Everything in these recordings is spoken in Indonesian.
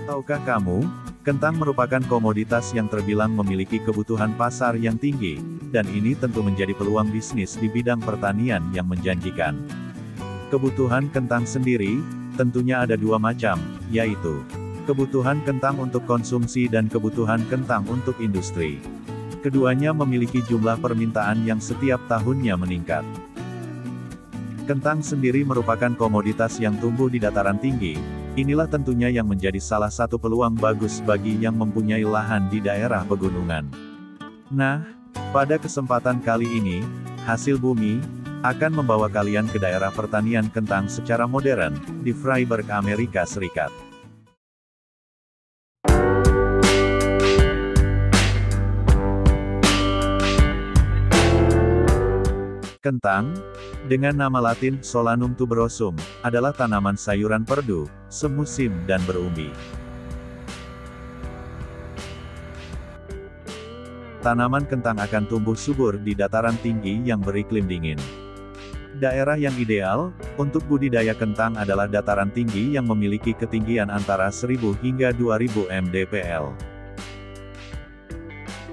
Tahukah kamu, kentang merupakan komoditas yang terbilang memiliki kebutuhan pasar yang tinggi, dan ini tentu menjadi peluang bisnis di bidang pertanian yang menjanjikan. Kebutuhan kentang sendiri, tentunya ada dua macam, yaitu kebutuhan kentang untuk konsumsi dan kebutuhan kentang untuk industri. Keduanya memiliki jumlah permintaan yang setiap tahunnya meningkat. Kentang sendiri merupakan komoditas yang tumbuh di dataran tinggi. Inilah tentunya yang menjadi salah satu peluang bagus bagi yang mempunyai lahan di daerah pegunungan. Nah, pada kesempatan kali ini, Hasil Bumi akan membawa kalian ke daerah pertanian kentang secara modern di Freiburg, Amerika Serikat. Kentang, dengan nama latin Solanum tuberosum, adalah tanaman sayuran perdu, semusim dan berumbi. Tanaman kentang akan tumbuh subur di dataran tinggi yang beriklim dingin. Daerah yang ideal untuk budidaya kentang adalah dataran tinggi yang memiliki ketinggian antara 1000 hingga 2000 mdpl.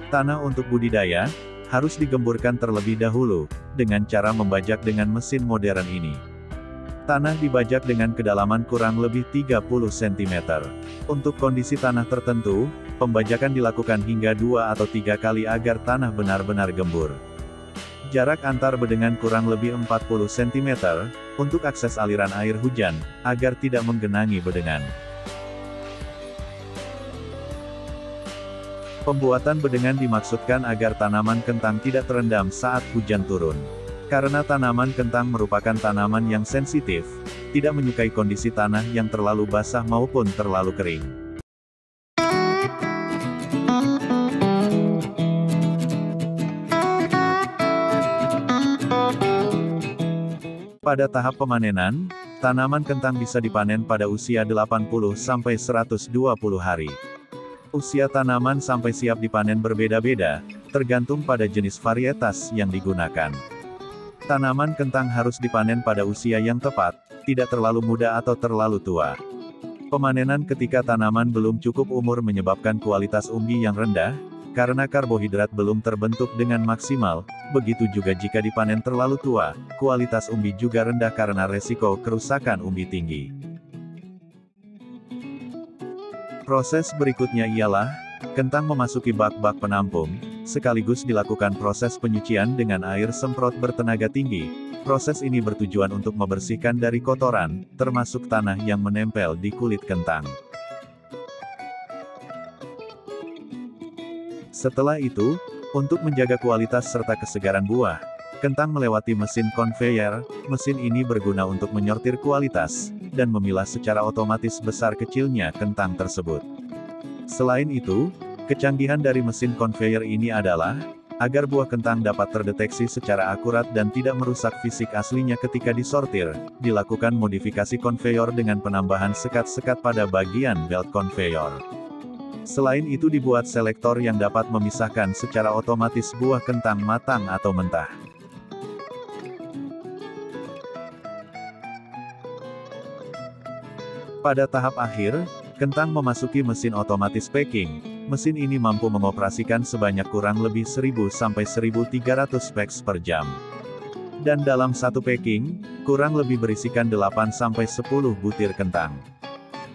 Tanah untuk budidaya harus digemburkan terlebih dahulu, dengan cara membajak dengan mesin modern ini. Tanah dibajak dengan kedalaman kurang lebih 30 cm. Untuk kondisi tanah tertentu, pembajakan dilakukan hingga 2 atau 3 kali agar tanah benar-benar gembur. Jarak antar bedengan kurang lebih 40 cm, untuk akses aliran air hujan, agar tidak menggenangi bedengan. Pembuatan bedengan dimaksudkan agar tanaman kentang tidak terendam saat hujan turun. Karena tanaman kentang merupakan tanaman yang sensitif, tidak menyukai kondisi tanah yang terlalu basah maupun terlalu kering. Pada tahap pemanenan, tanaman kentang bisa dipanen pada usia 80–120 hari. Usia tanaman sampai siap dipanen berbeda-beda, tergantung pada jenis varietas yang digunakan. Tanaman kentang harus dipanen pada usia yang tepat, tidak terlalu muda atau terlalu tua. Pemanenan ketika tanaman belum cukup umur menyebabkan kualitas umbi yang rendah, karena karbohidrat belum terbentuk dengan maksimal, begitu juga jika dipanen terlalu tua, kualitas umbi juga rendah karena resiko kerusakan umbi tinggi. Proses berikutnya ialah, kentang memasuki bak-bak penampung, sekaligus dilakukan proses penyucian dengan air semprot bertenaga tinggi. Proses ini bertujuan untuk membersihkan dari kotoran, termasuk tanah yang menempel di kulit kentang. Setelah itu, untuk menjaga kualitas serta kesegaran buah, kentang melewati mesin konveyor. Mesin ini berguna untuk menyortir kualitas, dan memilah secara otomatis besar kecilnya kentang tersebut. Selain itu, kecanggihan dari mesin konveyor ini adalah, agar buah kentang dapat terdeteksi secara akurat dan tidak merusak fisik aslinya ketika disortir, dilakukan modifikasi konveyor dengan penambahan sekat-sekat pada bagian belt konveyor. Selain itu dibuat selektor yang dapat memisahkan secara otomatis buah kentang matang atau mentah. Pada tahap akhir, kentang memasuki mesin otomatis packing. Mesin ini mampu mengoperasikan sebanyak kurang lebih 1000–1300 packs per jam. Dan dalam satu packing, kurang lebih berisikan 8–10 butir kentang.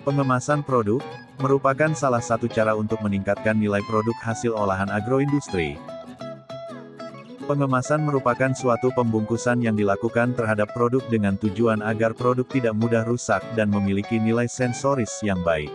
Pengemasan produk merupakan salah satu cara untuk meningkatkan nilai produk hasil olahan agroindustri. Pengemasan merupakan suatu pembungkusan yang dilakukan terhadap produk dengan tujuan agar produk tidak mudah rusak dan memiliki nilai sensoris yang baik.